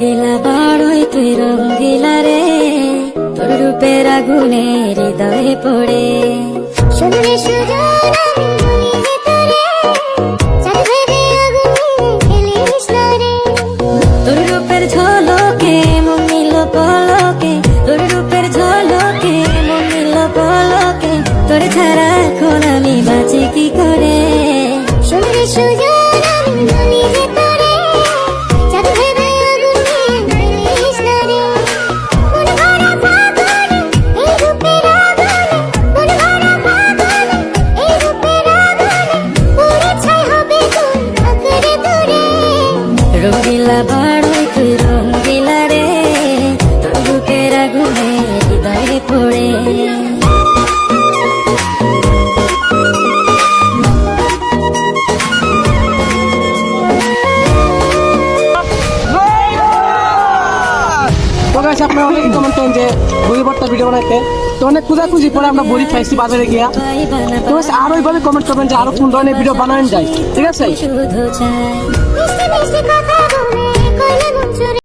রঙ্গিলা বড়ই তুই রঙ্গিলা রে, তোর রূপের আগুনে হৃদয়ে পড়ে। শুনলে সুজন আমি বলি যে তোরে, চাঁদ ভেবে আগুনে খেলিস না রে। তোর রূপের ঝলকে মন নিল পলকে, তোর রূপের ঝলকে মন নিল পলকে, তোর ছাড়া এখন আমি বাঁচি কি করে। শুনলে সুজন আমি বলি যে তোরে, চাঁদ ভেবে আগুনে খেলিস না রে। মন ভরা ফাগুনে এই রূপের আগুনে, মন ভরা ফাগুনে এই রূপের আগুনে, পুরে ছাই হবে তোর আঁকড়ে ধরে। রঙ্গিলা বড়ই তুই রঙ্গিলা রে, তোর রূপের আগুনে হৃদয়ে পড়ে। তো গাইস আপনারা অনেক কমেন্ট করেন যে বড়ি ভর্তা ভিডিও বানাইতে, তো অনেক খুঁজাখুঁজি পরে আমরা বড়ি খাইছি বাজারে গিয়া। তো গাইস আরো এইভাবে কমেন্ট করবেন যে আরো কোন ধরনের ভিডিও বানানো যায়, ঠিক আছে? শুধু চাই মিষ্টি মিষ্টি কথা বলে কইলে মন চুরি।